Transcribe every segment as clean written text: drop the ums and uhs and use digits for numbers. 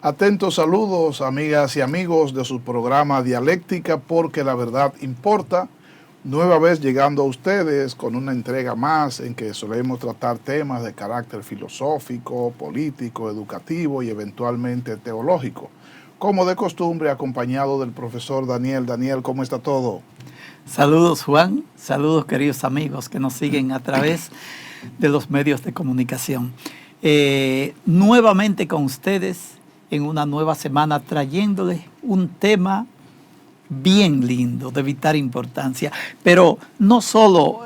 Atentos saludos, amigas y amigos de su programa Dialéctica, porque la verdad importa. Nueva vez llegando a ustedes con una entrega más en que solemos tratar temas de carácter filosófico, político, educativo y eventualmente teológico. Como de costumbre, acompañado del profesor Daniel. Daniel, ¿cómo está todo? Saludos, Juan. Saludos, queridos amigos que nos siguen a través de los medios de comunicación. Nuevamente con ustedes en una nueva semana trayéndoles un tema bien lindo, de vital importancia, pero no solo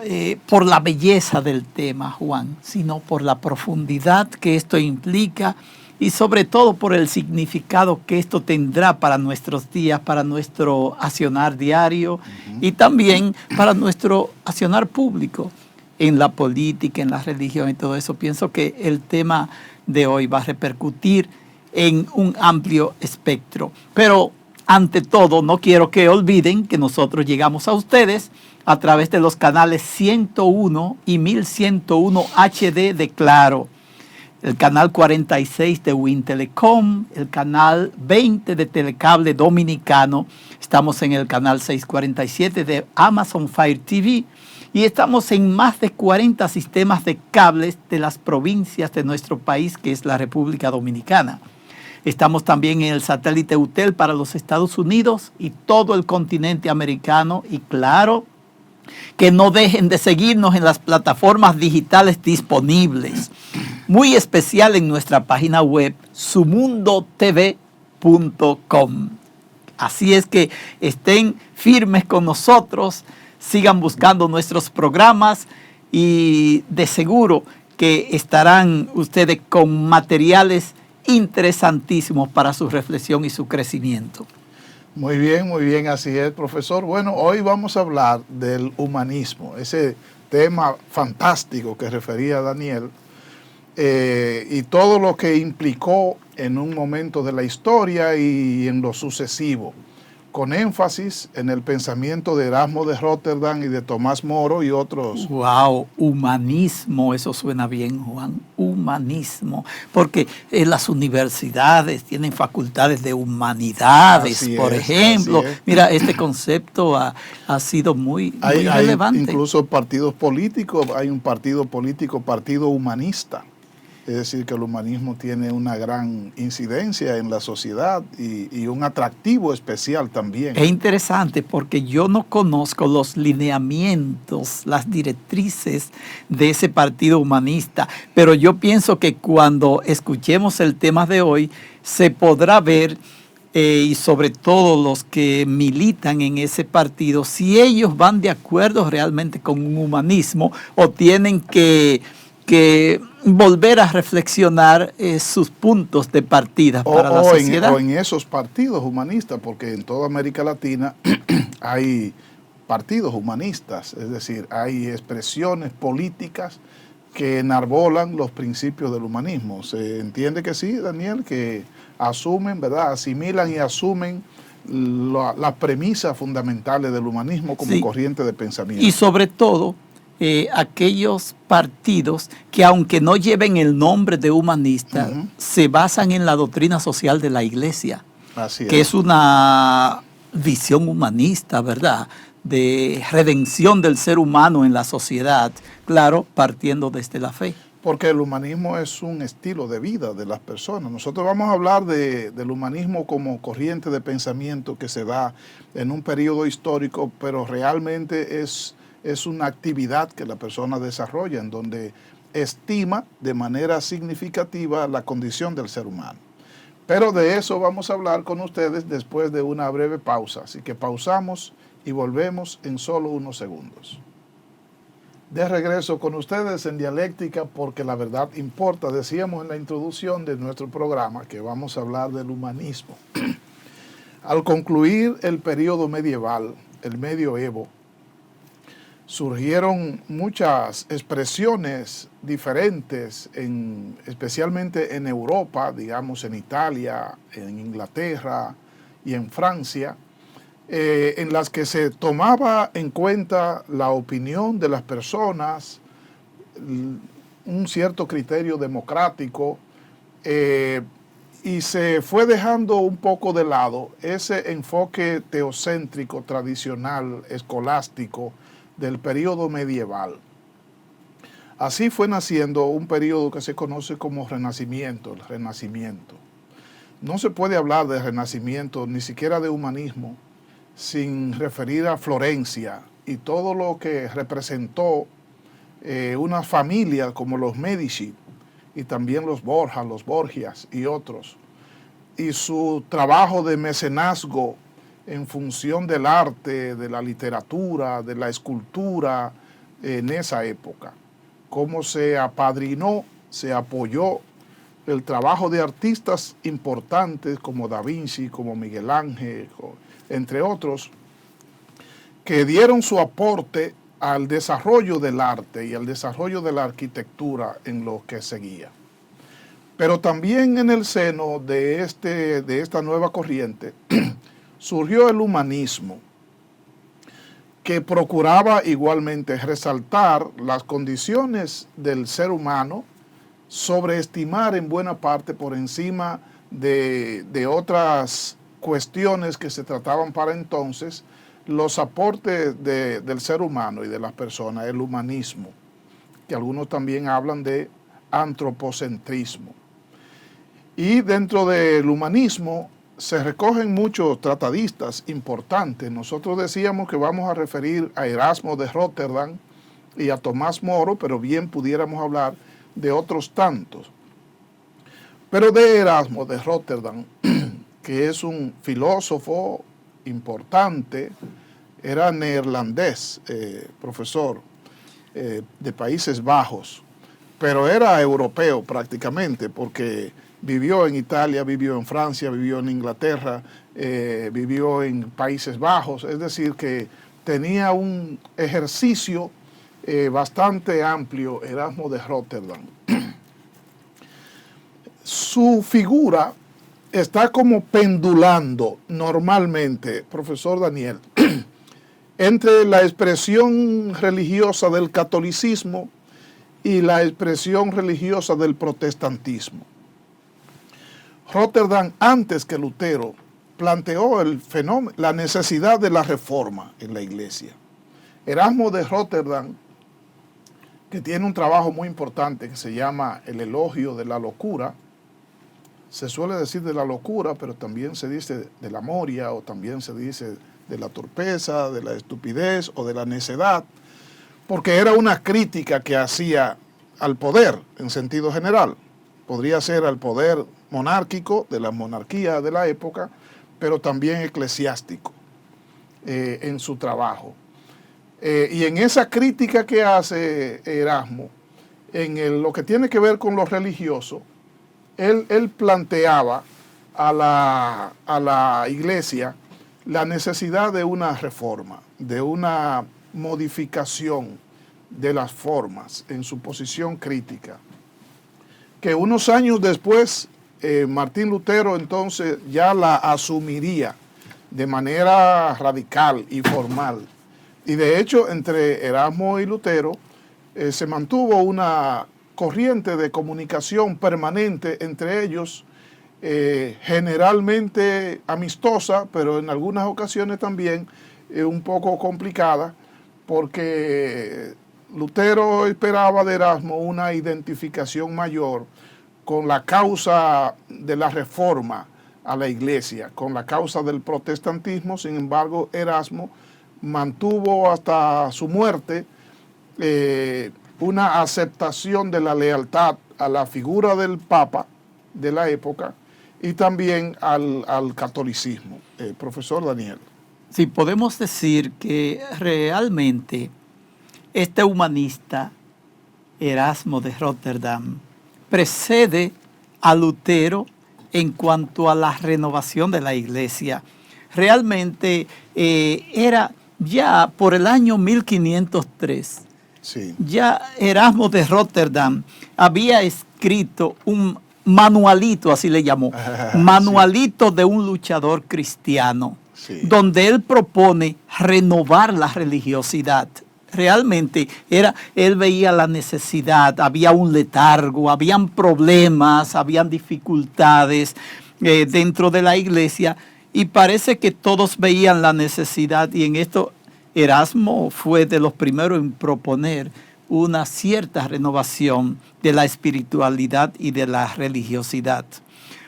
por la belleza del tema, Juan, sino por la profundidad que esto implica y sobre todo por el significado que esto tendrá para nuestros días, para nuestro accionar diario y también para nuestro accionar público en la política, en la religión y todo eso. Pienso que el tema de hoy va a repercutir en un amplio espectro. Pero ante todo, no quiero que olviden que nosotros llegamos a ustedes a través de los canales 101 y 1101 HD de Claro, el canal 46 de Wintelecom, el canal 20 de Telecable Dominicano, estamos en el canal 647 de Amazon Fire TV y estamos en más de 40 sistemas de cables de las provincias de nuestro país, que es la República Dominicana. Estamos también en el satélite UTEL para los Estados Unidos y todo el continente americano. Y claro, que no dejen de seguirnos en las plataformas digitales disponibles. Muy especial en nuestra página web, sumundotv.com. Así es que estén firmes con nosotros, sigan buscando nuestros programas y de seguro que estarán ustedes con materiales interesantísimos para su reflexión y su crecimiento. Muy bien, así es, profesor. Bueno, hoy vamos a hablar del humanismo, ese tema fantástico que refería Daniel, y todo lo que implicó en un momento de la historia y en lo sucesivo, con énfasis en el pensamiento de Erasmo de Rotterdam y de Tomás Moro y otros. ¡Wow! Humanismo, eso suena bien, Juan. Humanismo. Porque las universidades tienen facultades de humanidades, por ejemplo. Mira, este concepto ha sido muy relevante. Hay incluso partidos políticos, hay un partido político, Partido Humanista. Es decir, que el humanismo tiene una gran incidencia en la sociedad y un atractivo especial también. Es interesante porque yo no conozco los lineamientos, las directrices de ese partido humanista, pero yo pienso que cuando escuchemos el tema de hoy se podrá ver, y sobre todo los que militan en ese partido, si ellos van de acuerdo realmente con un humanismo o tienen que volver a reflexionar sus puntos de partida para la sociedad. O en esos partidos humanistas, porque en toda América Latina hay partidos humanistas, es decir, hay expresiones políticas que enarbolan los principios del humanismo. ¿Se entiende que sí, Daniel? Que asumen, ¿verdad? Asimilan y asumen las premisas fundamentales del humanismo como corriente de pensamiento. Y sobre todo, aquellos partidos que aunque no lleven el nombre de humanista, se basan en la doctrina social de la Iglesia, que es una visión humanista, ¿verdad?, de redención del ser humano en la sociedad, claro, partiendo desde la fe. Porque el humanismo es un estilo de vida de las personas. Nosotros vamos a hablar del humanismo como corriente de pensamiento que se da en un periodo histórico, pero realmente es una actividad que la persona desarrolla en donde estima de manera significativa la condición del ser humano. Pero de eso vamos a hablar con ustedes después de una breve pausa. Así que pausamos y volvemos en solo unos segundos. De regreso con ustedes en Dialéctica, porque la verdad importa. Decíamos en la introducción de nuestro programa que vamos a hablar del humanismo. Al concluir el periodo medieval, el medioevo, surgieron muchas expresiones diferentes, especialmente en Europa, digamos en Italia, en Inglaterra y en Francia, en las que se tomaba en cuenta la opinión de las personas, un cierto criterio democrático, y se fue dejando un poco de lado ese enfoque teocéntrico tradicional, escolástico del periodo medieval. Así fue naciendo un periodo que se conoce como Renacimiento, el Renacimiento. No se puede hablar de Renacimiento, ni siquiera de humanismo, sin referir a Florencia y todo lo que representó una familia como los Medici y también los Borja, los Borgias y otros, y su trabajo de mecenazgo en función del arte, de la literatura, de la escultura en esa época. Cómo se apadrinó, se apoyó el trabajo de artistas importantes como Da Vinci, como Miguel Ángel, entre otros, que dieron su aporte al desarrollo del arte y al desarrollo de la arquitectura en lo que seguía. Pero también en el seno de esta nueva corriente surgió el humanismo, que procuraba igualmente resaltar las condiciones del ser humano, sobreestimar en buena parte por encima de otras cuestiones que se trataban para entonces, los aportes del ser humano y de las personas, el humanismo, que algunos también hablan de antropocentrismo. Y dentro del humanismo se recogen muchos tratadistas importantes. Nosotros decíamos que vamos a referir a Erasmo de Rotterdam y a Tomás Moro, pero bien pudiéramos hablar de otros tantos. Pero de Erasmo de Rotterdam, que es un filósofo importante, era neerlandés, profesor de Países Bajos, pero era europeo prácticamente, porque vivió en Italia, vivió en Francia, vivió en Inglaterra, vivió en Países Bajos, es decir, que tenía un ejercicio bastante amplio, Erasmo de Rotterdam. Su figura está como pendulando normalmente, profesor Daniel, entre la expresión religiosa del catolicismo y la expresión religiosa del protestantismo. Rotterdam, antes que Lutero, planteó el fenómeno, la necesidad de la reforma en la iglesia. Erasmo de Rotterdam, que tiene un trabajo muy importante que se llama El elogio de la locura, se suele decir de la locura, pero también se dice de la moria, o también se dice de la torpeza, de la estupidez o de la necedad, porque era una crítica que hacía al poder en sentido general. Podría ser al poder monárquico, de la monarquía de la época, pero también eclesiástico en su trabajo. Y en esa crítica que hace Erasmo, lo que tiene que ver con lo religioso, él planteaba a la iglesia la necesidad de una reforma, de una modificación de las formas en su posición crítica, que unos años después Martín Lutero entonces ya la asumiría de manera radical y formal. Y de hecho entre Erasmo y Lutero se mantuvo una corriente de comunicación permanente entre ellos, generalmente amistosa, pero en algunas ocasiones también un poco complicada, porque Lutero esperaba de Erasmo una identificación mayor con la causa de la reforma a la iglesia, con la causa del protestantismo. Sin embargo, Erasmo mantuvo hasta su muerte una aceptación de la lealtad a la figura del Papa de la época y también al catolicismo. Profesor Daniel. Sí, podemos decir que realmente este humanista, Erasmo de Rotterdam, precede a Lutero en cuanto a la renovación de la iglesia. Realmente era ya por el año 1503, sí, ya Erasmo de Rotterdam había escrito un manualito, así le llamó, manualito, sí, de un luchador cristiano, sí, donde él propone renovar la religiosidad. realmente él veía la necesidad, había un letargo, habían problemas, habían dificultades dentro de la iglesia, y parece que todos veían la necesidad, y en esto Erasmo fue de los primeros en proponer una cierta renovación de la espiritualidad y de la religiosidad.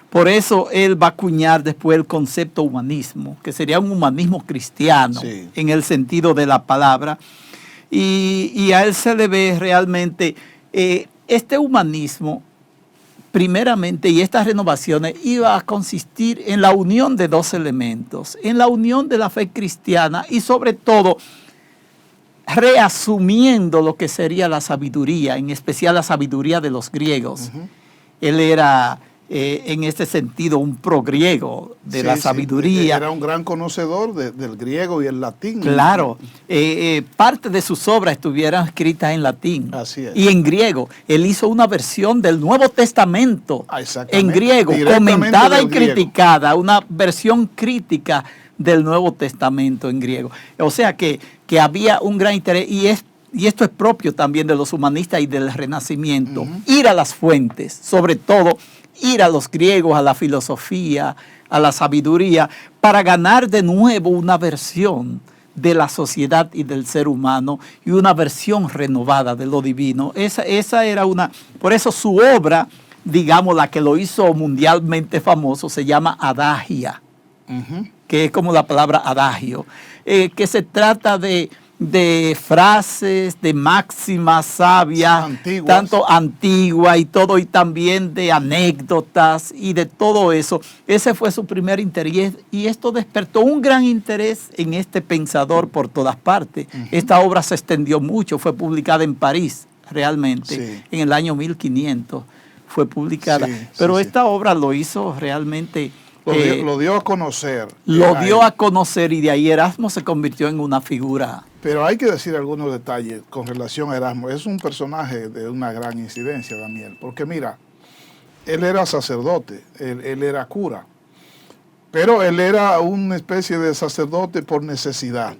Por eso él va a acuñar después el concepto humanismo, que sería un humanismo cristiano, sí, en el sentido de la palabra. Y a él se le ve realmente este humanismo, primeramente, y estas renovaciones iba a consistir en la unión de dos elementos, en la unión de la fe cristiana y sobre todo reasumiendo lo que sería la sabiduría, en especial la sabiduría de los griegos. Él era en este sentido un progriego de la sabiduría. Sí, era un gran conocedor del griego y el latín. Claro, parte de sus obras estuvieron escritas en latín. Así es. Y en griego. Él hizo una versión del Nuevo Testamento en griego, comentada y criticada, una versión crítica del Nuevo Testamento en griego. O sea que había un gran interés, y esto es propio también de los humanistas y del Renacimiento, ir a las fuentes, sobre todo ir a los griegos, a la filosofía, a la sabiduría, para ganar de nuevo una versión de la sociedad y del ser humano y una versión renovada de lo divino. Esa era una, por eso su obra, digamos, la que lo hizo mundialmente famoso, se llama Adagia, que es como la palabra adagio, que se trata de frases, de máximas sabias, tanto antiguas y todo, y también de anécdotas y de todo eso. Ese fue su primer interés, y esto despertó un gran interés en este pensador por todas partes. Esta obra se extendió mucho, fue publicada en París, realmente, en el año 1500 fue publicada. Pero esta obra lo hizo realmente... Lo dio a conocer. Lo dio a conocer, y de ahí Erasmo se convirtió en una figura. Pero hay que decir algunos detalles con relación a Erasmo. Es un personaje de una gran incidencia, Daniel, porque mira, él era sacerdote, él era cura, pero él era una especie de sacerdote por necesidad,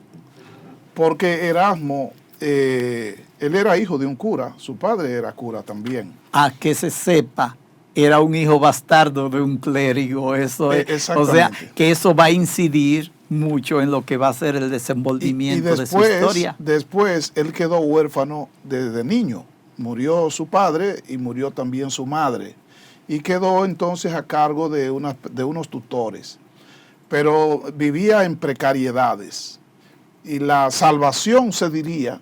porque Erasmo, él era hijo de un cura, su padre era cura también. A que se sepa, era un hijo bastardo de un clérigo, eso es, o sea, que eso va a incidir mucho en lo que va a ser el desenvolvimiento de su historia. Después él quedó huérfano desde niño, murió su padre y murió también su madre, y quedó entonces a cargo de unos tutores, pero vivía en precariedades, y la salvación, se diría,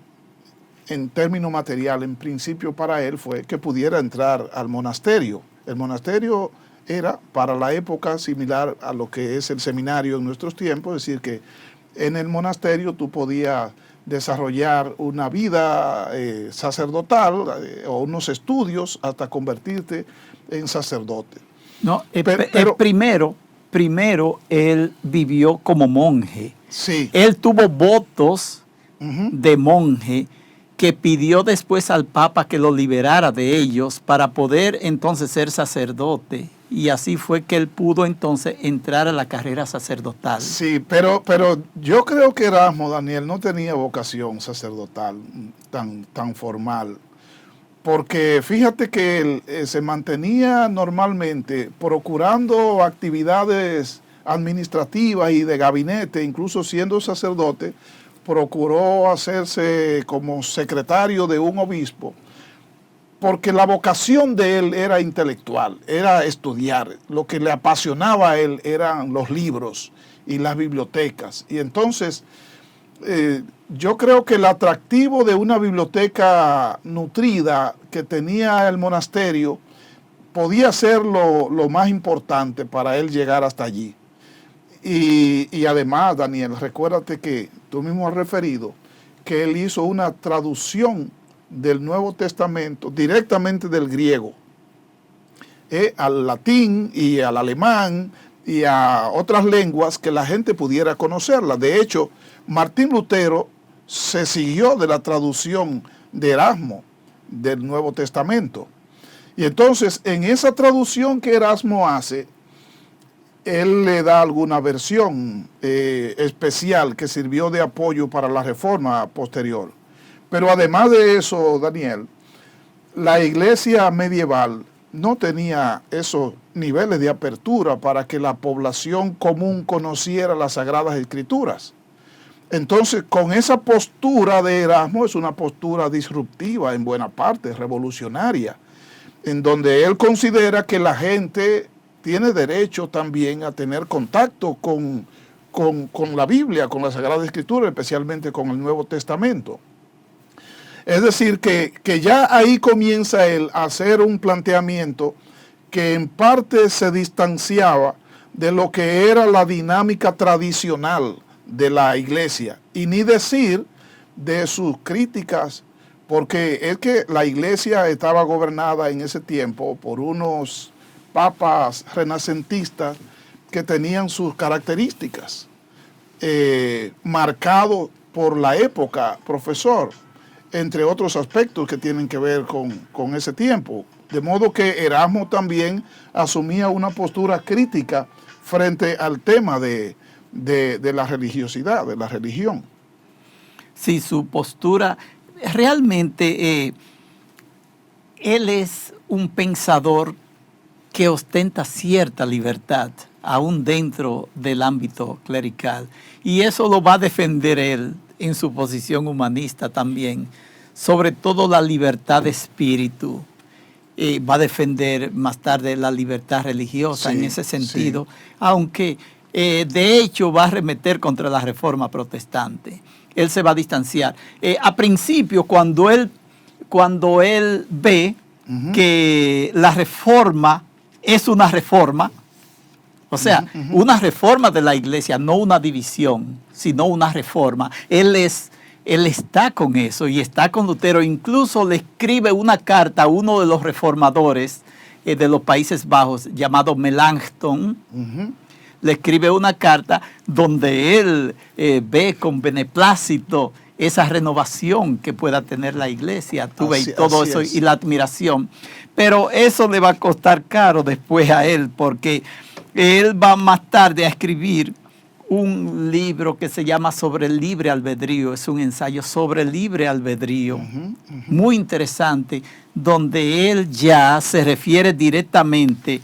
en términos materiales, en principio para él fue que pudiera entrar al monasterio. El monasterio era para la época similar a lo que es el seminario en nuestros tiempos, es decir, que en el monasterio tú podías desarrollar una vida sacerdotal o unos estudios hasta convertirte en sacerdote. No, pero primero él vivió como monje. Sí. Él tuvo votos de monje, que pidió después al Papa que lo liberara de ellos para poder entonces ser sacerdote. Y así fue que él pudo entonces entrar a la carrera sacerdotal. Sí, pero yo creo que Erasmo, Daniel, no tenía vocación sacerdotal tan formal. Porque fíjate que él se mantenía normalmente procurando actividades administrativas y de gabinete, incluso siendo sacerdote, procuró hacerse como secretario de un obispo, porque la vocación de él era intelectual, era estudiar. Lo que le apasionaba a él eran los libros y las bibliotecas. Y entonces yo creo que el atractivo de una biblioteca nutrida que tenía el monasterio podía ser lo más importante para él llegar hasta allí. Y además, Daniel, recuérdate que tú mismo has referido que él hizo una traducción del Nuevo Testamento directamente del griego al latín y al alemán y a otras lenguas que la gente pudiera conocerla. De hecho, Martín Lutero se siguió de la traducción de Erasmo del Nuevo Testamento. Y entonces, en esa traducción que Erasmo hace, él le da alguna versión especial que sirvió de apoyo para la reforma posterior. Pero además de eso, Daniel, la iglesia medieval no tenía esos niveles de apertura para que la población común conociera las Sagradas Escrituras. Entonces, con esa postura de Erasmo, es una postura disruptiva en buena parte, revolucionaria, en donde él considera que la gente tiene derecho también a tener contacto con la Biblia, con la Sagrada Escritura, especialmente con el Nuevo Testamento. Es decir, que ya ahí comienza él a hacer un planteamiento que en parte se distanciaba de lo que era la dinámica tradicional de la iglesia, y ni decir de sus críticas, porque es que la iglesia estaba gobernada en ese tiempo por unos papas renacentistas que tenían sus características, marcado por la época, profesor, entre otros aspectos que tienen que ver con ese tiempo. De modo que Erasmo también asumía una postura crítica frente al tema de la religiosidad, de la religión. Sí, su postura, realmente él es un pensador que ostenta cierta libertad, aún dentro del ámbito clerical. Y eso lo va a defender él en su posición humanista también, sobre todo la libertad de espíritu. Va a defender más tarde la libertad religiosa, sí, en ese sentido, sí. Aunque de hecho va a arremeter contra la reforma protestante. Él se va a distanciar. A principio, cuando él ve que la reforma es una reforma, o sea, una reforma de la iglesia, no una división, sino una reforma. Él está con eso y está con Lutero. Incluso le escribe una carta a uno de los reformadores de los Países Bajos, llamado Melanchthon. Le escribe una carta donde él ve con beneplácito esa renovación que pueda tener la iglesia, y todo eso, y la admiración. Pero eso le va a costar caro después a él, porque él va más tarde a escribir un libro que se llama Sobre el libre albedrío. Es un ensayo sobre el libre albedrío, muy interesante, donde él ya se refiere directamente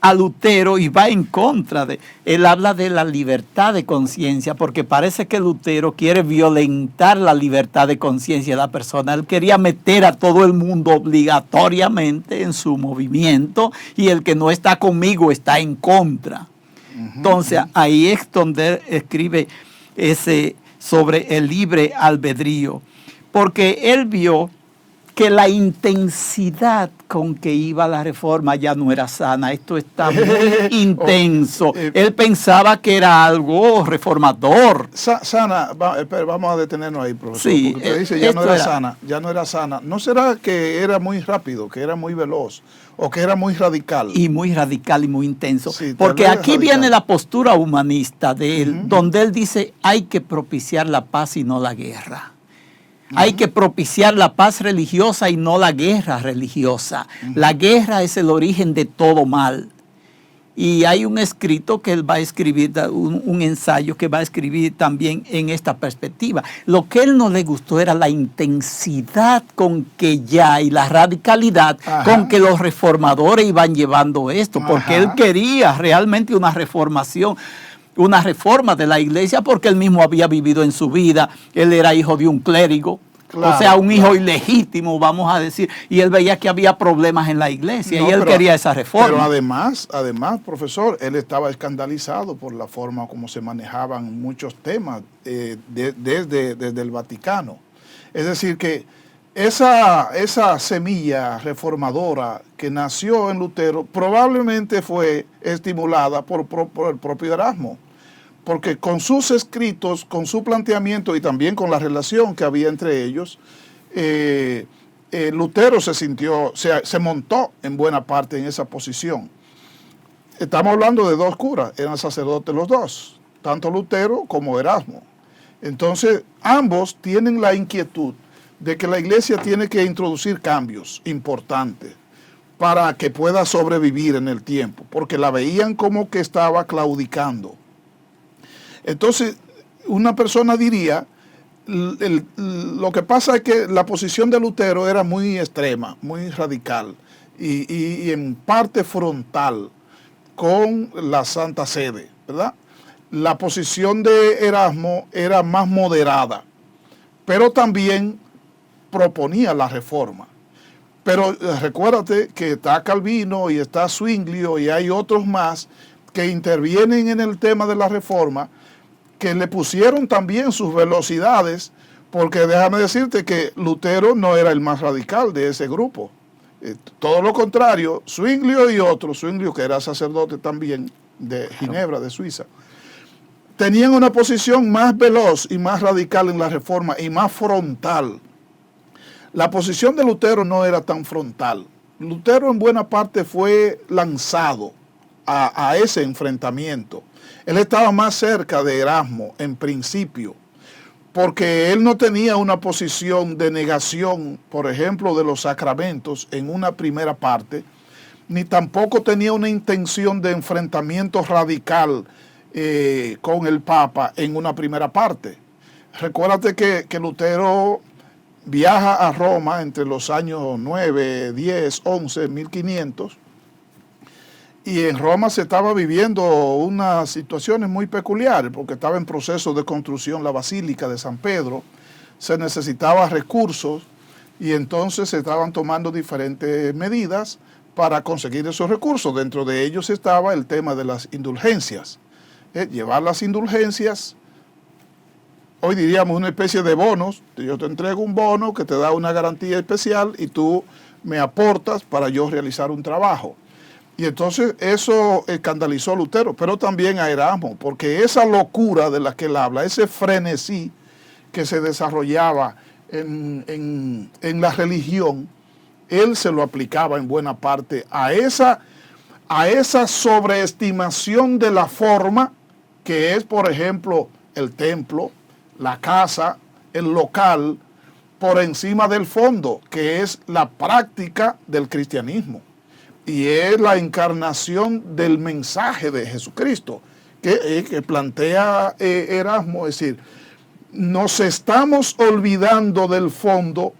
a Lutero y va en contra de. Él habla de la libertad de conciencia, porque parece que Lutero quiere violentar la libertad de conciencia de la persona. Él quería meter a todo el mundo obligatoriamente en su movimiento, y el que no está conmigo está en contra. Entonces, ahí es donde él escribe sobre el libre albedrío, porque él vio que la intensidad con que iba la reforma ya no era sana. Esto está muy intenso. Él pensaba que era algo reformador. Sana, vamos a detenernos ahí, profesor. Sí, porque usted dice ya no era sana. ¿No será que era muy rápido, que era muy veloz, o que era muy radical? Y muy radical y muy intenso. Sí, porque aquí viene la postura humanista de él, donde él dice hay que propiciar la paz y no la guerra. Hay que propiciar la paz religiosa y no la guerra religiosa. La guerra es el origen de todo mal. Y hay un escrito que él va a escribir, un ensayo que va a escribir también en esta perspectiva. Lo que a él no le gustó era la intensidad con que ya y la radicalidad con que los reformadores iban llevando esto, porque él quería realmente una reformación, una reforma de la iglesia, porque él mismo había vivido en su vida. Él era hijo de un clérigo, o sea, un hijo ilegítimo, vamos a decir, y él veía que había problemas en la iglesia, y él quería esa reforma. Pero además, profesor, él estaba escandalizado por la forma como se manejaban muchos temas desde el Vaticano. Es decir, que esa semilla reformadora que nació en Lutero probablemente fue estimulada por el propio Erasmo, porque con sus escritos, con su planteamiento y también con la relación que había entre ellos, Lutero se montó en buena parte en esa posición. Estamos hablando de dos curas, eran sacerdotes los dos, tanto Lutero como Erasmo. Entonces, ambos tienen la inquietud de que la iglesia tiene que introducir cambios importantes para que pueda sobrevivir en el tiempo, porque la veían como que estaba claudicando. Entonces, una persona diría, lo que pasa es que la posición de Lutero era muy extrema, muy radical y en parte frontal con la Santa Sede, ¿verdad? La posición de Erasmo era más moderada, pero también proponía la reforma. Pero recuérdate que está Calvino y está Zwinglio y hay otros más que intervienen en el tema de la reforma, que le pusieron también sus velocidades, porque déjame decirte que Lutero no era el más radical de ese grupo. Todo lo contrario, Zwinglio y otros, Zwinglio que era sacerdote también de Ginebra, de Suiza, tenían una posición más veloz y más radical en la reforma y más frontal. La posición de Lutero no era tan frontal. Lutero en buena parte fue lanzado a ese enfrentamiento. Él estaba más cerca de Erasmo en principio, porque él no tenía una posición de negación, por ejemplo, de los sacramentos en una primera parte, ni tampoco tenía una intención de enfrentamiento radical con el Papa en una primera parte. Recuérdate que Lutero viaja a Roma entre los años 9, 10, 11, 1500, y en Roma se estaba viviendo unas situaciones muy peculiares, porque estaba en proceso de construcción la Basílica de San Pedro, se necesitaba recursos, y entonces se estaban tomando diferentes medidas para conseguir esos recursos. Dentro de ellos estaba el tema de las indulgencias. Llevar las indulgencias, hoy diríamos una especie de bonos. Yo te entrego un bono que te da una garantía especial y tú me aportas para yo realizar un trabajo. Y entonces eso escandalizó a Lutero, pero también a Erasmo, porque esa locura de la que él habla, ese frenesí que se desarrollaba en la religión, él se lo aplicaba en buena parte a esa sobreestimación de la forma, que es, por ejemplo, el templo, la casa, el local, por encima del fondo, que es la práctica del cristianismo. Y es la encarnación del mensaje de Jesucristo, que plantea Erasmo, es decir, nos estamos olvidando del fondo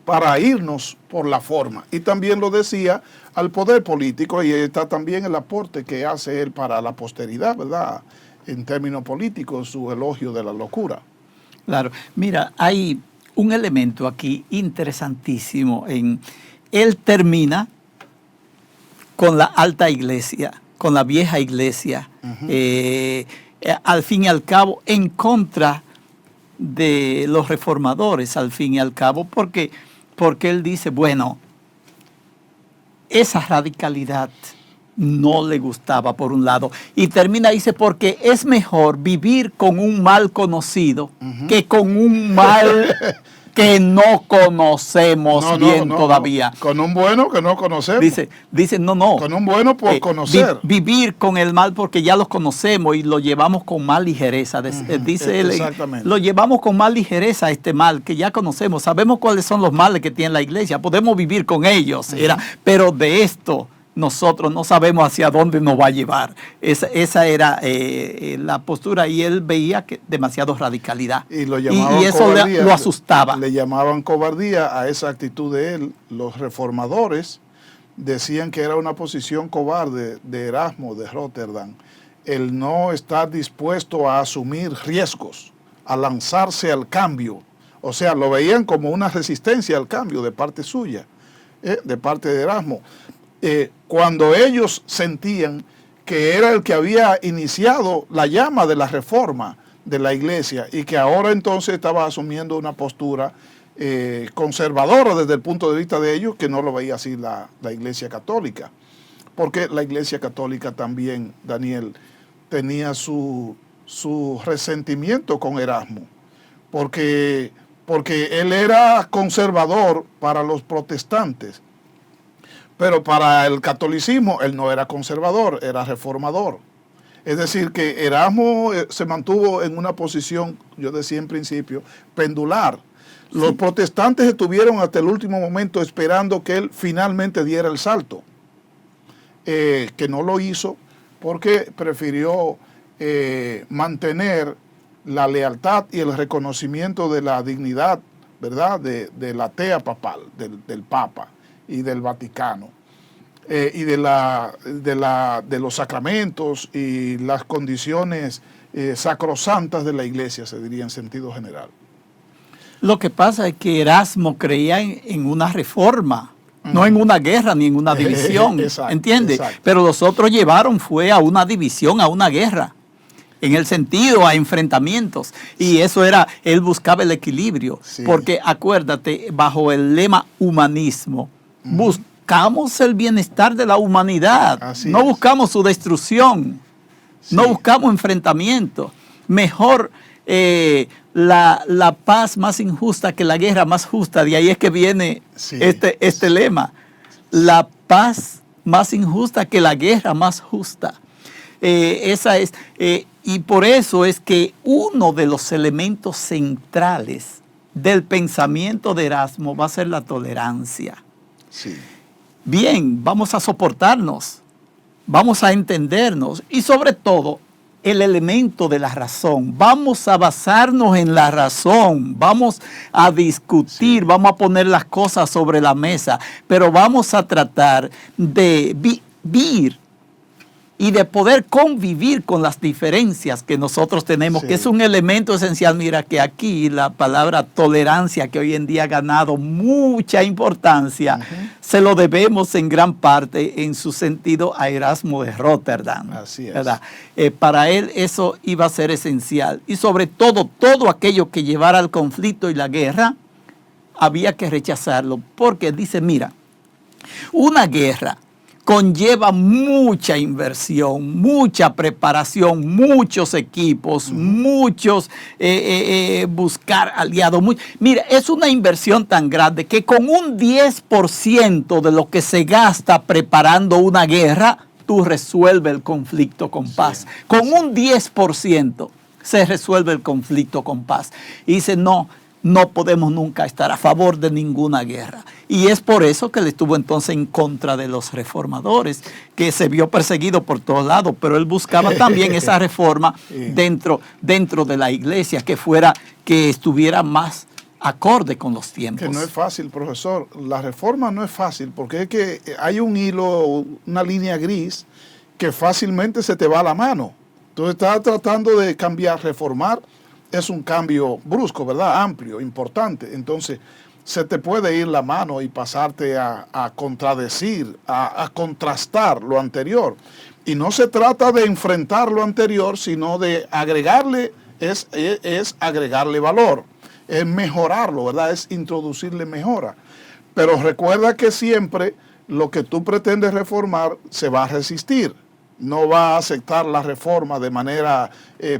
para irnos por la forma. Y también lo decía al poder político, y está también el aporte que hace él para la posteridad, ¿verdad? En términos políticos, su elogio de la locura. Claro, mira, hay un elemento aquí interesantísimo. Él termina con la alta iglesia, con la vieja iglesia, al fin y al cabo, en contra de los reformadores, al fin y al cabo, porque él dice, bueno, esa radicalidad no le gustaba por un lado, y termina, dice, porque es mejor vivir con un mal conocido que con un mal que no conocemos todavía. Con un bueno que no conocemos. Dice no. Con un bueno por conocer. Vivir con el mal porque ya los conocemos y lo llevamos con más ligereza. Dice él, lo llevamos con más ligereza este mal que ya conocemos. Sabemos cuáles son los males que tiene la iglesia. Podemos vivir con ellos. Pero de esto nosotros no sabemos hacia dónde nos va a llevar. Esa era la postura, y él veía que demasiada radicalidad. Y lo llamaban eso cobardía, lo asustaba. Le llamaban cobardía a esa actitud de él. Los reformadores decían que era una posición cobarde de Erasmo de Rotterdam, el no estar dispuesto a asumir riesgos, a lanzarse al cambio. O sea, lo veían como una resistencia al cambio de parte suya, de parte de Erasmo. Cuando ellos sentían que era el que había iniciado la llama de la reforma de la iglesia y que ahora entonces estaba asumiendo una postura conservadora desde el punto de vista de ellos, que no lo veía así la iglesia católica. Porque la iglesia católica también, Daniel, tenía su resentimiento con Erasmo, porque él era conservador para los protestantes. Pero para el catolicismo él no era conservador, era reformador. Es decir, que Erasmo se mantuvo en una posición, yo decía en principio, pendular. Los protestantes estuvieron hasta el último momento esperando que él finalmente diera el salto, que no lo hizo porque prefirió mantener la lealtad y el reconocimiento de la dignidad, ¿verdad?, de la tea papal, del Papa y del Vaticano, y de los sacramentos y las condiciones sacrosantas de la Iglesia, se diría en sentido general. Lo que pasa es que Erasmo creía en una reforma, no en una guerra ni en una división, ¿entiendes? Pero los otros fue a una división, a una guerra, en el sentido a enfrentamientos. Y eso era, él buscaba el equilibrio, porque acuérdate, bajo el lema humanismo, buscamos el bienestar de la humanidad, no buscamos su destrucción, no buscamos enfrentamiento. Mejor la paz más injusta que la guerra más justa. De ahí es que viene este lema. La paz más injusta que la guerra más justa. Esa es, y por eso es que uno de los elementos centrales del pensamiento de Erasmo va a ser la tolerancia. Sí. Bien, vamos a soportarnos, vamos a entendernos y sobre todo el elemento de la razón. Vamos a basarnos en la razón, vamos a discutir, vamos a poner las cosas sobre la mesa, pero vamos a tratar de vivir y de poder convivir con las diferencias que nosotros tenemos, que es un elemento esencial. Mira que aquí la palabra tolerancia, que hoy en día ha ganado mucha importancia, se lo debemos en gran parte en su sentido a Erasmo de Rotterdam. Así es. ¿Verdad? Para él eso iba a ser esencial. Y sobre todo aquello que llevara al conflicto y la guerra, había que rechazarlo, porque dice, mira, una guerra conlleva mucha inversión, mucha preparación, muchos equipos, muchos buscar aliados. Mira, es una inversión tan grande que con un 10% de lo que se gasta preparando una guerra, tú resuelves el conflicto con paz. Con un 10% se resuelve el conflicto con paz. Y dice, no podemos nunca estar a favor de ninguna guerra. Y es por eso que él estuvo entonces en contra de los reformadores, que se vio perseguido por todos lados, pero él buscaba también esa reforma dentro de la iglesia, que estuviera más acorde con los tiempos. Que no es fácil, profesor. La reforma no es fácil, porque es que hay un hilo, una línea gris, que fácilmente se te va a la mano. Tú estás tratando de cambiar, reformar, es un cambio brusco, ¿verdad? Amplio, importante. Entonces, se te puede ir la mano y pasarte a contradecir, a contrastar lo anterior. Y no se trata de enfrentar lo anterior, sino de agregarle, es agregarle valor, es mejorarlo, ¿verdad? Es introducirle mejora. Pero recuerda que siempre lo que tú pretendes reformar se va a resistir, no va a aceptar la reforma de manera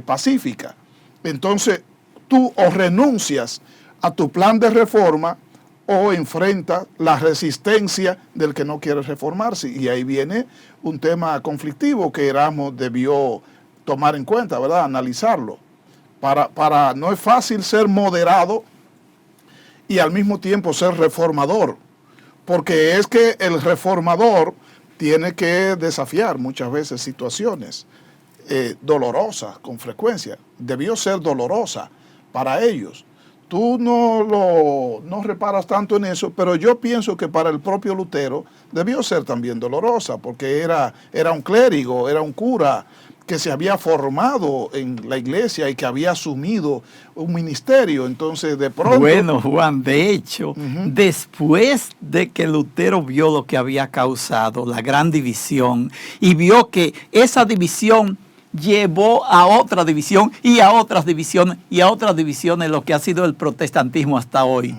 pacífica. Entonces, tú o renuncias a tu plan de reforma o enfrentas la resistencia del que no quiere reformarse. Y ahí viene un tema conflictivo que Erasmo debió tomar en cuenta, ¿verdad? Analizarlo. No es fácil ser moderado y al mismo tiempo ser reformador, porque es que el reformador tiene que desafiar muchas veces situaciones dolorosas con frecuencia. Debió ser dolorosa para ellos. Tú no reparas tanto en eso, pero yo pienso que para el propio Lutero debió ser también dolorosa, porque era un clérigo, era un cura que se había formado en la iglesia y que había asumido un ministerio. Entonces, de pronto... Bueno, Juan, de hecho, después de que Lutero vio lo que había causado, la gran división, y vio que esa división llevó a otra división y a otras divisiones y a otras divisiones, lo que ha sido el protestantismo hasta hoy.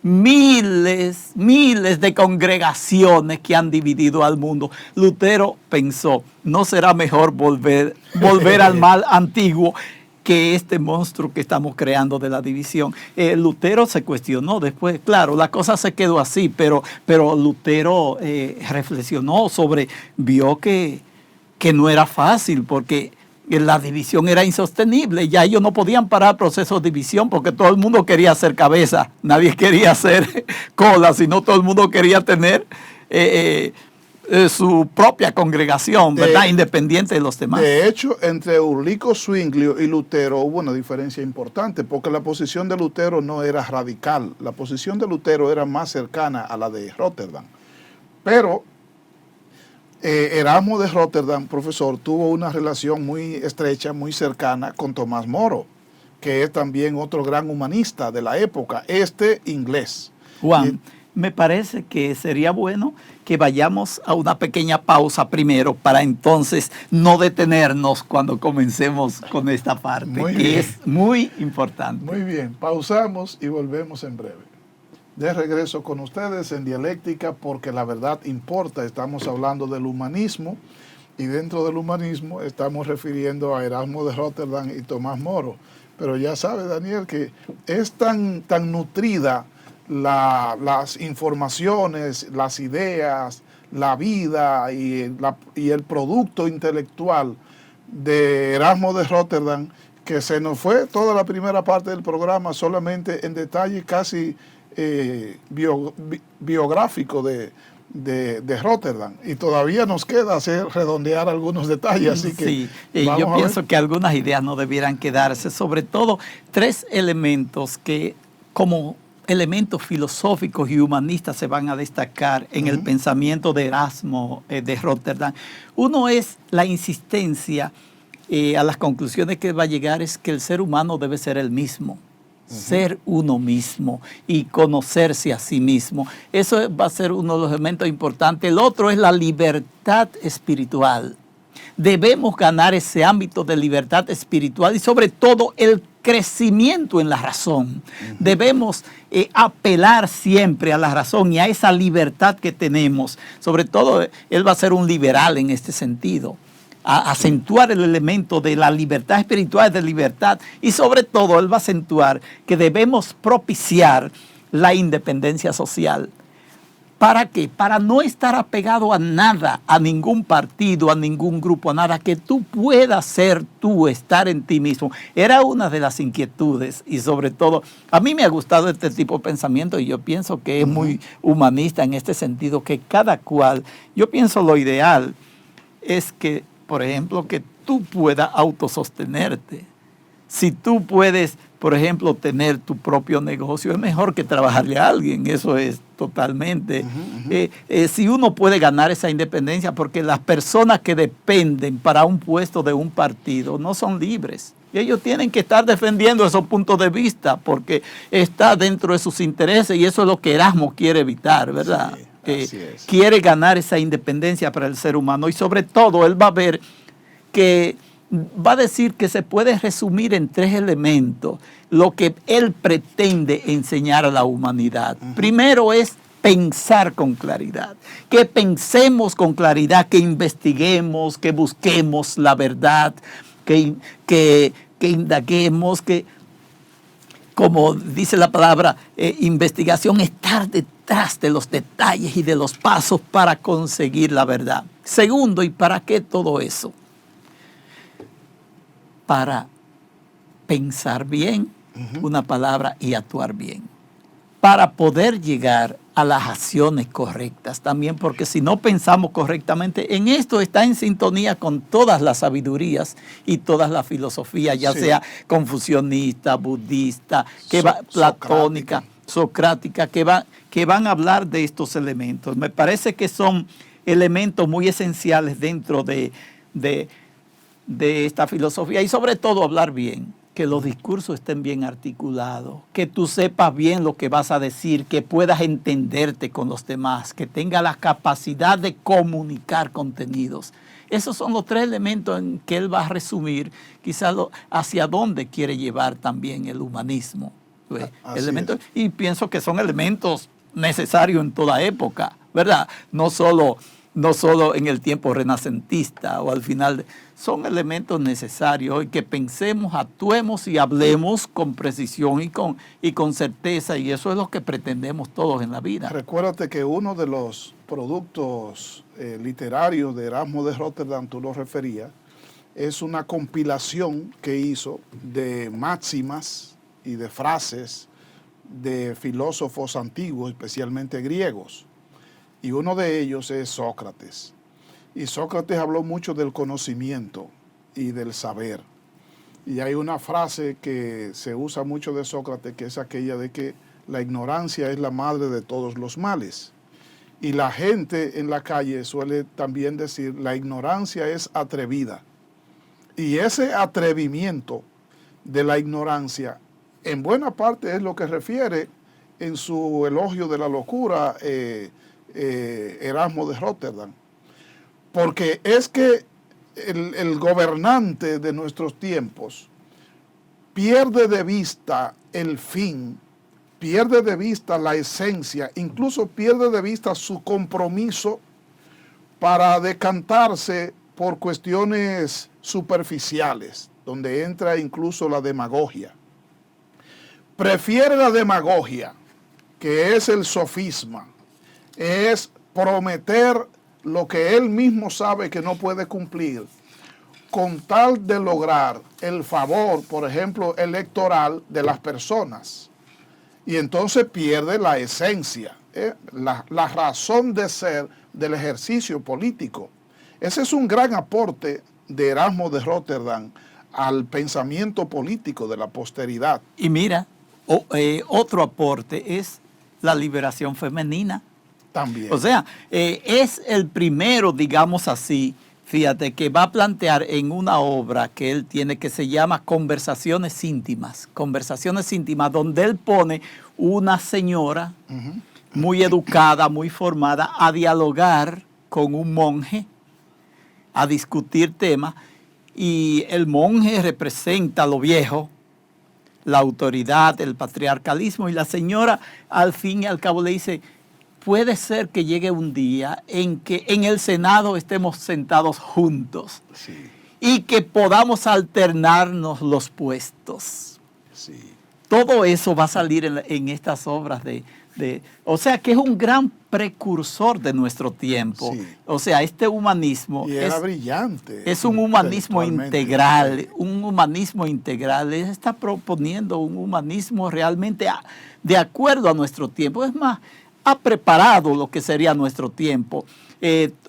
Miles de congregaciones que han dividido al mundo. Lutero pensó, ¿no será mejor volver al mal antiguo que este monstruo que estamos creando de la división? Lutero se cuestionó después, claro, la cosa se quedó así, pero Lutero reflexionó vio que no era fácil, porque la división era insostenible. Ya ellos no podían parar procesos de división, porque todo el mundo quería hacer cabeza, nadie quería hacer cola, sino todo el mundo quería tener su propia congregación, ¿verdad? Independiente de los demás. De hecho, entre Ulrico Zwinglio y Lutero hubo una diferencia importante, porque la posición de Lutero no era radical, la posición de Lutero era más cercana a la de Rotterdam. Pero Erasmo de Rotterdam, profesor, tuvo una relación muy estrecha, muy cercana con Tomás Moro, que es también otro gran humanista de la época, inglés. Juan, me parece que sería bueno que vayamos a una pequeña pausa primero para entonces no detenernos cuando comencemos con esta parte, que es muy importante. Muy bien, pausamos y volvemos en breve. De regreso con ustedes en Dialéctica, porque la verdad importa. Estamos hablando del humanismo y dentro del humanismo estamos refiriendo a Erasmo de Rotterdam y Tomás Moro. Pero ya sabe, Daniel, que es tan nutrida las informaciones, las ideas, la vida y el producto intelectual de Erasmo de Rotterdam, que se nos fue toda la primera parte del programa solamente en detalle casi biográfico de Rotterdam, y todavía nos queda redondear algunos detalles, así que sí, yo pienso que algunas ideas no debieran quedarse, sobre todo 3 elementos que como elementos filosóficos y humanistas se van a destacar en el pensamiento de Erasmo de Rotterdam. Uno es la insistencia a las conclusiones que va a llegar, es que el ser humano debe ser el mismo. Ser uno mismo y conocerse a sí mismo. Eso va a ser uno de los elementos importantes. El otro es la libertad espiritual. Debemos ganar ese ámbito de libertad espiritual y sobre todo el crecimiento en la razón. Debemos apelar siempre a la razón y a esa libertad que tenemos. Sobre todo, él va a ser un liberal en este sentido. A acentuar el elemento de la libertad espiritual, de libertad, y sobre todo él va a acentuar que debemos propiciar la independencia social. ¿Para qué? Para no estar apegado a nada, a ningún partido, a ningún grupo, a nada, que tú puedas ser tú, estar en ti mismo. Era una de las inquietudes y sobre todo, a mí me ha gustado este tipo de pensamiento y yo pienso que es muy humanista en este sentido, que cada cual, yo pienso lo ideal es que, por ejemplo, que tú puedas autosostenerte. Si tú puedes, por ejemplo, tener tu propio negocio, es mejor que trabajarle a alguien, eso es totalmente. Si uno puede ganar esa independencia, porque las personas que dependen para un puesto de un partido no son libres. Y ellos tienen que estar defendiendo esos puntos de vista, porque está dentro de sus intereses y eso es lo que Erasmo quiere evitar, ¿verdad? Sí, quiere ganar esa independencia para el ser humano y sobre todo él va a ver que va a decir que se puede resumir en 3 elementos lo que él pretende enseñar a la humanidad. Primero es pensar con claridad, que pensemos con claridad, que investiguemos, que busquemos la verdad, que indaguemos, que, como dice la palabra, investigación, estar detrás de los detalles y de los pasos para conseguir la verdad. Segundo, ¿y para qué todo eso? Para pensar bien, una palabra, y actuar bien. Para poder llegar a las acciones correctas también, porque si no pensamos correctamente, en esto está en sintonía con todas las sabidurías y todas las filosofías, ya sea confucionista, budista, platónica, socrática, que van a hablar de estos elementos. Me parece que son elementos muy esenciales dentro de esta filosofía y sobre todo hablar bien, que los discursos estén bien articulados, que tú sepas bien lo que vas a decir, que puedas entenderte con los demás, que tengas la capacidad de comunicar contenidos. Esos son los 3 elementos en que él va a resumir quizás hacia dónde quiere llevar también el humanismo. Y pienso que son elementos necesarios en toda época, ¿verdad? No solo en el tiempo renacentista o al final, son elementos necesarios y que pensemos, actuemos y hablemos con precisión y con certeza, y eso es lo que pretendemos todos en la vida. Recuérdate que uno de los productos literarios de Erasmo de Rotterdam, tú lo referías, es una compilación que hizo de máximas y de frases de filósofos antiguos, especialmente griegos. y uno de ellos es Sócrates. Y Sócrates habló mucho del conocimiento y del saber. Y hay una frase que se usa mucho de Sócrates, que es aquella de que la ignorancia es la madre de todos los males. Y la gente en la calle suele también decir, la ignorancia es atrevida. Y ese atrevimiento de la ignorancia, en buena parte es lo que refiere en su elogio de la locura Erasmo de Róterdam. Porque es que el gobernante de nuestros tiempos pierde de vista el fin, pierde de vista la esencia, incluso pierde de vista su compromiso para decantarse por cuestiones superficiales, donde entra incluso la demagogia. Prefiere la demagogia, que es el sofisma, es prometer lo que él mismo sabe que no puede cumplir, con tal de lograr el favor, por ejemplo, electoral de las personas. Y entonces pierde la esencia, la razón de ser del ejercicio político. Ese es un gran aporte de Erasmo de Róterdam al pensamiento político de la posteridad. Y mira, otro aporte es la liberación femenina. También. O sea, es el primero, digamos así, fíjate, que va a plantear en una obra que él tiene que se llama Conversaciones íntimas, donde él pone una señora muy educada, muy formada, a dialogar con un monje, a discutir temas, y el monje representa lo viejo, la autoridad, el patriarcalismo, y la señora al fin y al cabo le dice, puede ser que llegue un día en que en el Senado estemos sentados juntos, sí, y que podamos alternarnos los puestos. Sí. Todo eso va a salir en estas obras o sea, que es un gran precursor de nuestro tiempo. Sí. O sea, este humanismo Y era brillante. es un humanismo integral, Él está proponiendo un humanismo realmente de acuerdo a nuestro tiempo. Es más, ha preparado lo que sería nuestro tiempo,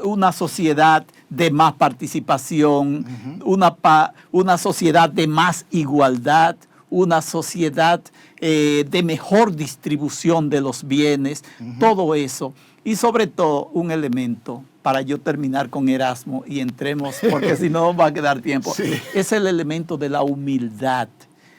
una sociedad de más participación, una sociedad de más igualdad, una sociedad de mejor distribución de los bienes, todo eso. Y sobre todo un elemento, para yo terminar con Erasmo y entremos, porque si no va a quedar tiempo, sí, es el elemento de la humildad.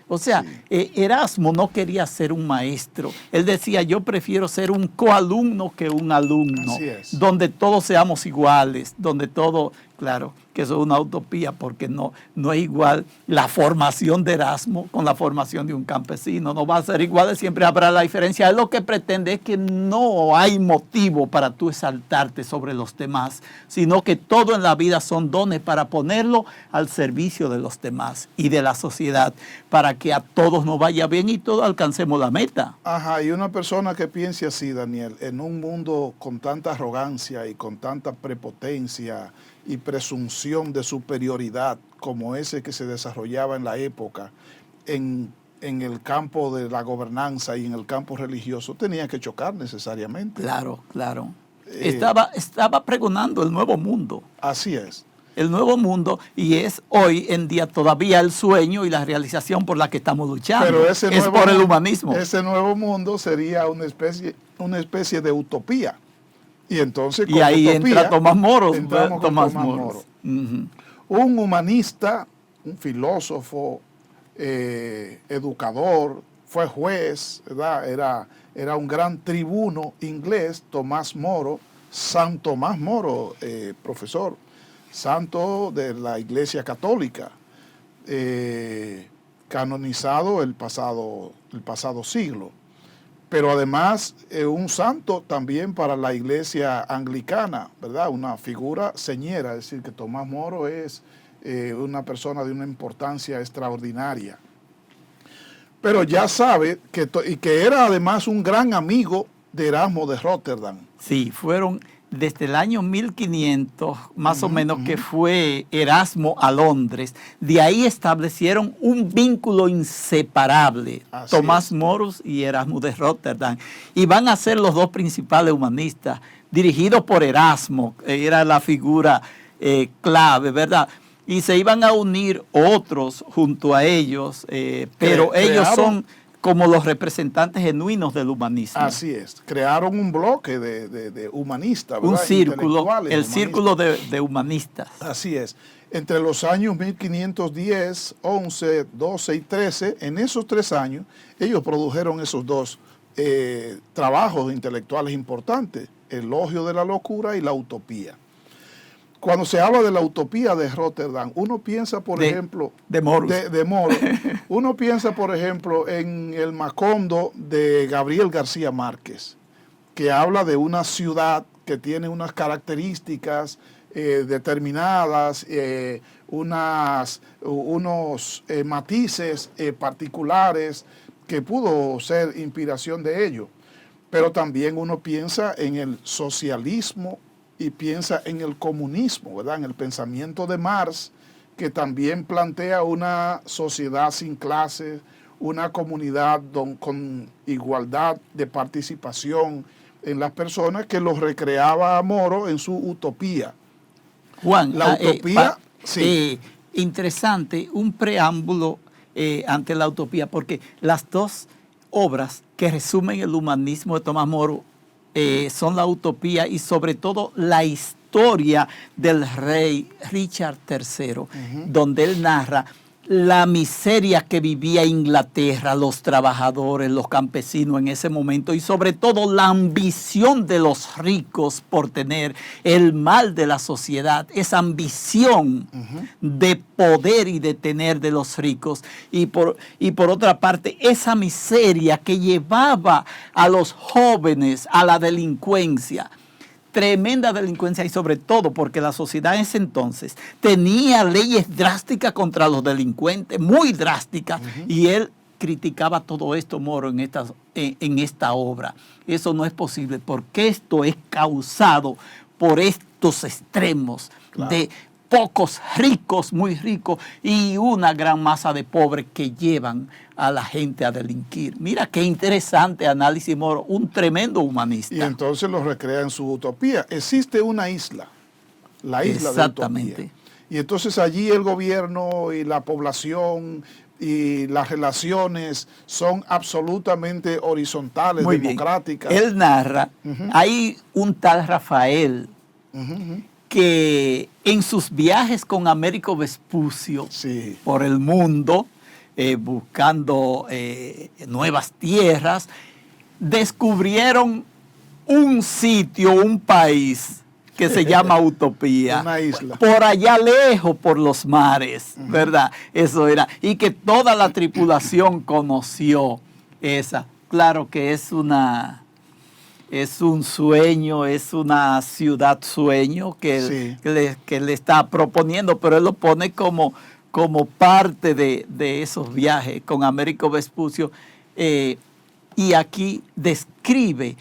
O sea, Erasmo no quería ser un maestro. Él decía, yo prefiero ser un coalumno que un alumno. Así es. Donde todos seamos iguales, donde todo, claro, que eso es una utopía porque no es igual la formación de Erasmo con la formación de un campesino. No va a ser igual, siempre habrá la diferencia. Él lo que pretende es que no hay motivo para tú exaltarte sobre los demás, sino que todo en la vida son dones para ponerlo al servicio de los demás y de la sociedad, para que a todos nos vaya bien y todos alcancemos la meta. Ajá, y una persona que piense así, Daniel, en un mundo con tanta arrogancia y con tanta prepotencia y presunción de superioridad como ese que se desarrollaba en la época en el campo de la gobernanza y en el campo religioso, tenía que chocar necesariamente. Claro, claro. Estaba pregonando el nuevo mundo. Así es. El nuevo mundo, y es hoy en día todavía el sueño y la realización por la que estamos luchando. Pero es por el humanismo. Ese nuevo mundo sería una especie de utopía. Y entonces y ahí utopía, entra Tomás Moro. Tomás Moro. Un humanista, un filósofo, educador, fue juez, ¿verdad? Era un gran tribuno inglés, Tomás Moro, San Tomás Moro, profesor, santo de la Iglesia Católica, canonizado el pasado siglo. Pero además un santo también para la iglesia anglicana, ¿verdad? Una figura señera, es decir, que Tomás Moro es una persona de una importancia extraordinaria. Pero ya sabe que era además un gran amigo de Erasmo de Róterdam. Sí, fueron desde el año 1500, más o menos, que fue Erasmo a Londres. De ahí establecieron un vínculo inseparable, Así Tomás es. Morus y Erasmo de Rotterdam. Y van a ser los dos principales humanistas, dirigidos por Erasmo, era la figura clave, ¿verdad? Y se iban a unir otros junto a ellos, pero ellos son como los representantes genuinos del humanismo. Así es, crearon un bloque de humanistas, ¿verdad? Un círculo, Intelectuales el humanistas. círculo de humanistas. Así es. Entre los años 1510, 11, 12 y 13, en esos 3 años, ellos produjeron esos dos trabajos intelectuales importantes, Elogio de la locura y La utopía. Cuando se habla de la utopía de Rotterdam, uno piensa, por ejemplo, de Morus. Uno piensa, por ejemplo, en el Macondo de Gabriel García Márquez, que habla de una ciudad que tiene unas características determinadas, unos matices particulares que pudo ser inspiración de ello. Pero también uno piensa en el socialismo y piensa en el comunismo, ¿verdad? En el pensamiento de Marx, que también plantea una sociedad sin clases, una comunidad con igualdad de participación en las personas, que los recreaba a Moro en su utopía. Juan, la utopía, sí. Interesante, un preámbulo ante la utopía, porque las dos obras que resumen el humanismo de Tomás Moro son La utopía y sobre todo la historia del rey Richard III, donde él narra la miseria que vivía Inglaterra, los trabajadores, los campesinos en ese momento, y sobre todo la ambición de los ricos por tener, el mal de la sociedad, esa ambición de poder y de tener de los ricos, y por otra parte esa miseria que llevaba a los jóvenes a la delincuencia. Tremenda delincuencia, y sobre todo porque la sociedad en ese entonces tenía leyes drásticas contra los delincuentes, muy drásticas, y él criticaba todo esto, Moro, en esta obra. Eso no es posible, porque esto es causado por estos extremos, claro, de pocos ricos, muy ricos, y una gran masa de pobres que llevan a la gente a delinquir. Mira qué interesante análisis, Moro, un tremendo humanista. Y entonces lo recrea en su utopía. Existe una isla, la isla Exactamente. de Utopía. Y entonces allí el gobierno y la población y las relaciones son absolutamente horizontales, muy democráticas. Bien. Él narra, hay un tal Rafael, que en sus viajes con Américo Vespucio, sí, por el mundo, buscando nuevas tierras, descubrieron un sitio, un país que se llama Utopía. Una isla. Por allá lejos, por los mares, ¿verdad? Eso era. Y que toda la tripulación conoció esa. Claro que es un sueño, es una ciudad sueño que le está proponiendo, pero él lo pone como parte de esos viajes con Américo Vespucio. Y aquí describe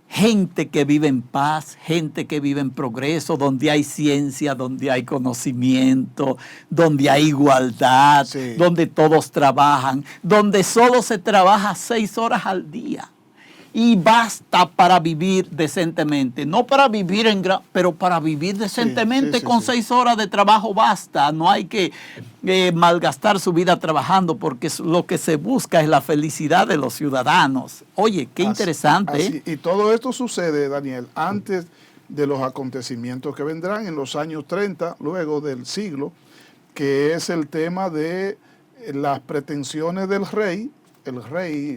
gente que vive en paz, gente que vive en progreso, donde hay ciencia, donde hay conocimiento, donde hay igualdad, donde todos trabajan, donde solo se trabaja 6 horas al día. Y basta para vivir decentemente. No para vivir pero para vivir decentemente con 6 horas de trabajo basta. No hay que malgastar su vida trabajando, porque lo que se busca es la felicidad de los ciudadanos. Oye, qué interesante. Y todo esto sucede, Daniel, antes de los acontecimientos que vendrán en los años 30, luego del siglo, que es el tema de las pretensiones del rey,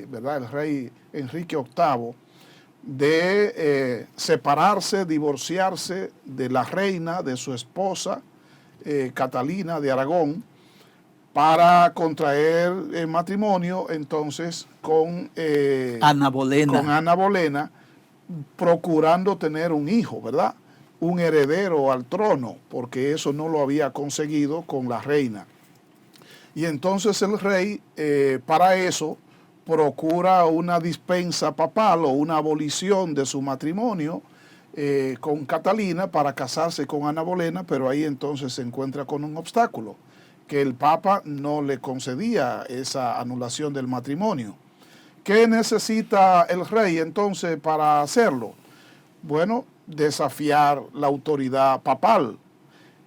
¿verdad? El rey Enrique VIII, de separarse, divorciarse de la reina, de su esposa, Catalina de Aragón, para contraer matrimonio entonces con Ana Bolena, procurando tener un hijo, ¿verdad? Un heredero al trono, porque eso no lo había conseguido con la reina. Y entonces el rey, para eso, procura una dispensa papal o una abolición de su matrimonio, con Catalina para casarse con Ana Bolena, pero ahí entonces se encuentra con un obstáculo, que el Papa no le concedía esa anulación del matrimonio. ¿Qué necesita el rey entonces para hacerlo? Bueno, desafiar la autoridad papal.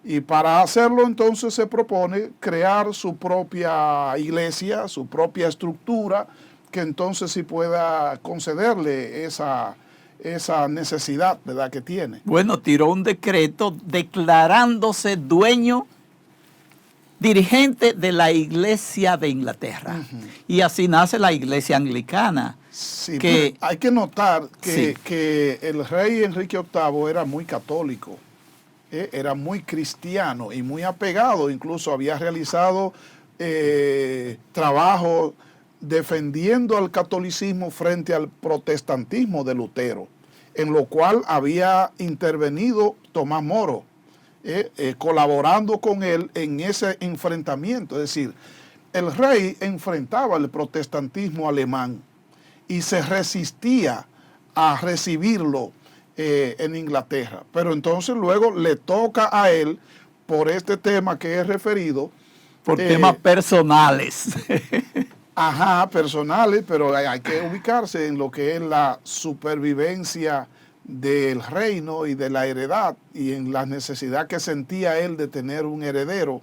Y para hacerlo entonces se propone crear su propia iglesia, su propia estructura, que entonces sí pueda concederle esa necesidad, ¿verdad?, que tiene. Bueno, tiró un decreto declarándose dueño, dirigente de la Iglesia de Inglaterra. Y así nace la Iglesia Anglicana. Sí, que, hay que notar que el rey Enrique VIII era muy católico, era muy cristiano y muy apegado, incluso había realizado trabajo defendiendo al catolicismo frente al protestantismo de Lutero, en lo cual había intervenido Tomás Moro, colaborando con él en ese enfrentamiento. Es decir, el rey enfrentaba el protestantismo alemán y se resistía a recibirlo en Inglaterra. Pero entonces luego le toca a él, por este tema que he referido. Por temas personales. Ajá, personales, pero hay que ubicarse en lo que es la supervivencia del reino y de la heredad, y en la necesidad que sentía él de tener un heredero.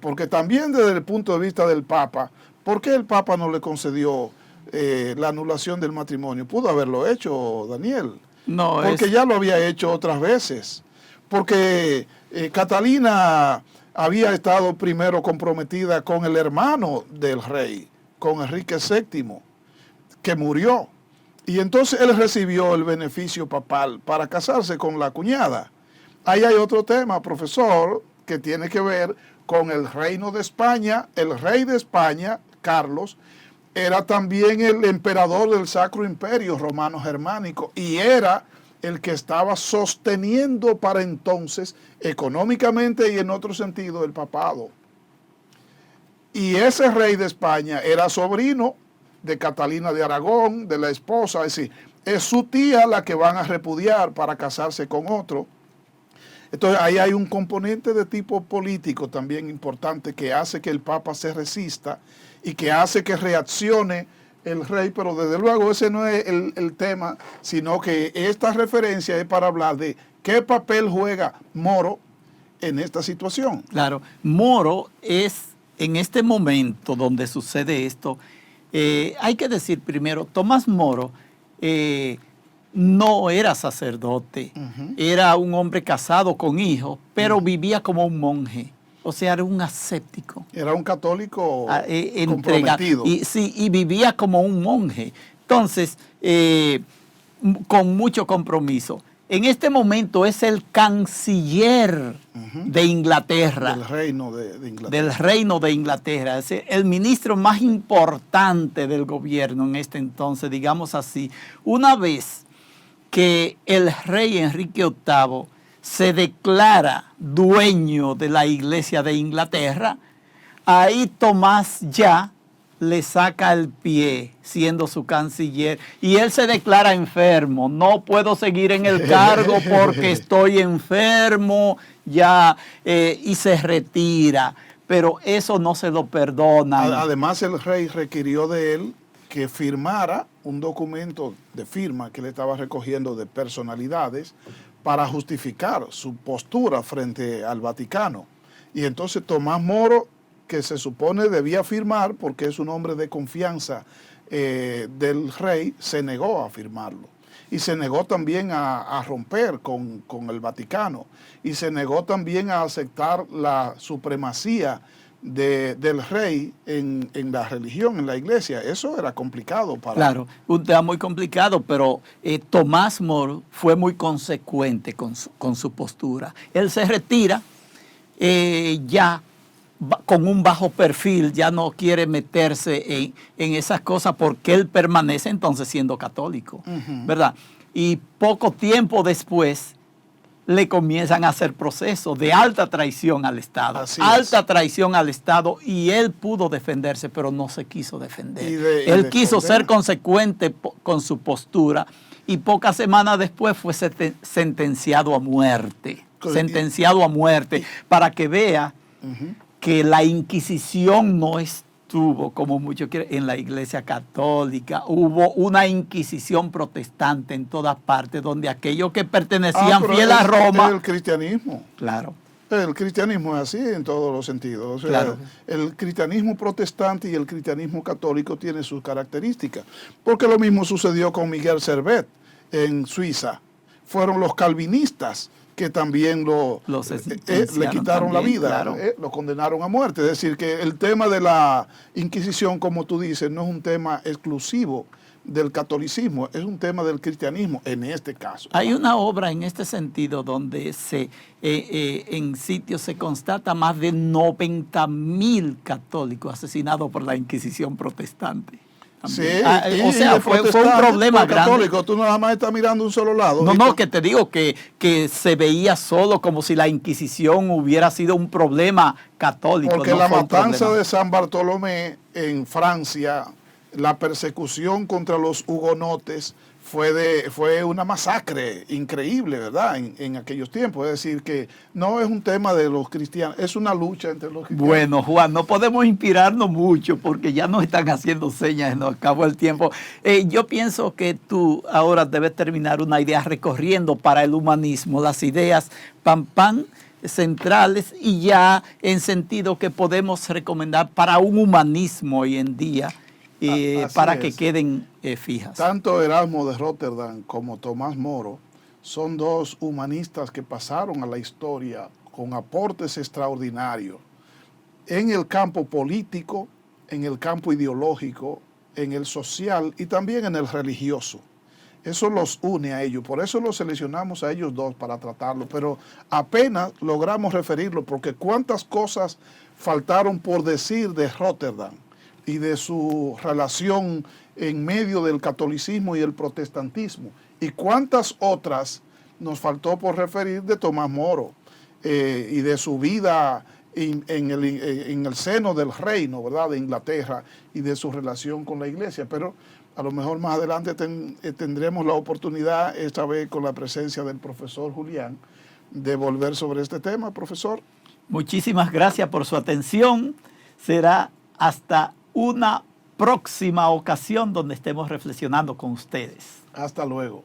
Porque también desde el punto de vista del Papa, ¿por qué el Papa no le concedió la anulación del matrimonio? Pudo haberlo hecho, Daniel. No, porque ya lo había hecho otras veces. Porque Catalina había estado primero comprometida con el hermano del rey, con Enrique VII, que murió. Y entonces él recibió el beneficio papal para casarse con la cuñada. Ahí hay otro tema, profesor, que tiene que ver con el reino de España. El rey de España, Carlos, era también el emperador del Sacro Imperio Romano Germánico y era el que estaba sosteniendo para entonces económicamente y en otro sentido el papado. Y ese rey de España era sobrino de Catalina de Aragón, de la esposa, es decir, es su tía la que van a repudiar para casarse con otro. Entonces ahí hay un componente de tipo político también importante que hace que el Papa se resista y que hace que reaccione el rey, pero desde luego ese no es el tema, sino que esta referencia es para hablar de qué papel juega Moro en esta situación. Claro, Moro es, en este momento donde sucede esto, hay que decir primero, Tomás Moro no era sacerdote, era un hombre casado con hijos, pero vivía como un monje. O sea, era un ascéptico. Era un católico comprometido. Y vivía como un monje. Entonces, con mucho compromiso. En este momento es el canciller de Inglaterra. Del reino de Inglaterra. Del reino de Inglaterra. Es el ministro más importante del gobierno en este entonces, digamos así. Una vez que el rey Enrique VIII se declara dueño de la Iglesia de Inglaterra, ahí Tomás ya le saca el pie siendo su canciller y él se declara enfermo. No puedo seguir en el cargo porque estoy enfermo ya, y se retira. Pero eso no se lo perdona. Además, el rey requirió de él que firmara un documento de firma que le estaba recogiendo de personalidades para justificar su postura frente al Vaticano. Y entonces Tomás Moro, que se supone debía firmar porque es un hombre de confianza del rey, se negó a firmarlo. Y se negó también a romper con el Vaticano. Y se negó también a aceptar la supremacía del rey en la religión, en la iglesia. Eso era complicado para... Claro, un tema muy complicado, pero Tomás Moro fue muy consecuente con su postura. Él se retira ya con un bajo perfil, ya no quiere meterse en esas cosas porque él permanece entonces siendo católico, ¿verdad? Y poco tiempo después le comienzan a hacer procesos de alta traición al Estado. Alta traición al Estado, y él pudo defenderse, pero no se quiso defender. Él quiso ser consecuente con su postura y pocas semanas después fue sentenciado a muerte. Sentenciado a muerte, para que vea que la Inquisición no estuvo, como muchos quieren, en la Iglesia Católica. Hubo una Inquisición protestante en todas partes, donde aquellos que pertenecían fiel a Roma... El cristianismo. Claro. El cristianismo es así en todos los sentidos. O sea, claro. El cristianismo protestante y el cristianismo católico tienen sus características. Porque lo mismo sucedió con Miguel Servet en Suiza. Fueron los calvinistas que también le quitaron la vida, claro. Lo condenaron a muerte. Es decir, que el tema de la Inquisición, como tú dices, no es un tema exclusivo del catolicismo, es un tema del cristianismo en este caso. Hay una obra en este sentido donde en sitios se constata más de 90.000 católicos asesinados por la Inquisición protestante. Sí, o sea, fue un problema grande. Tú nada más estás mirando un solo lado. No, que te digo que se veía solo como si la Inquisición hubiera sido un problema católico. Porque la matanza de San Bartolomé en Francia, la persecución contra los hugonotes fue una masacre increíble, ¿verdad? En aquellos tiempos. Es decir, que no es un tema de los cristianos, es una lucha entre los cristianos. Bueno, Juan, no podemos inspirarnos mucho porque ya nos están haciendo señas, nos acabó el tiempo. Yo pienso que tú ahora debes terminar una idea recorriendo para el humanismo las ideas centrales y ya en sentido que podemos recomendar para un humanismo hoy en día. Para que queden fijas. Tanto Erasmo de Rotterdam como Tomás Moro son dos humanistas que pasaron a la historia con aportes extraordinarios en el campo político, en el campo ideológico, en el social y también en el religioso. Eso los une a ellos, por eso los seleccionamos a ellos dos para tratarlo, pero apenas logramos referirlo porque cuántas cosas faltaron por decir de Rotterdam y de su relación en medio del catolicismo y el protestantismo. Y cuántas otras nos faltó por referir de Tomás Moro y de su vida en el seno del reino, ¿verdad?, de Inglaterra y de su relación con la iglesia. Pero a lo mejor más adelante tendremos la oportunidad, esta vez con la presencia del profesor Julián, de volver sobre este tema, profesor. Muchísimas gracias por su atención. Será hasta una próxima ocasión donde estemos reflexionando con ustedes. Hasta luego.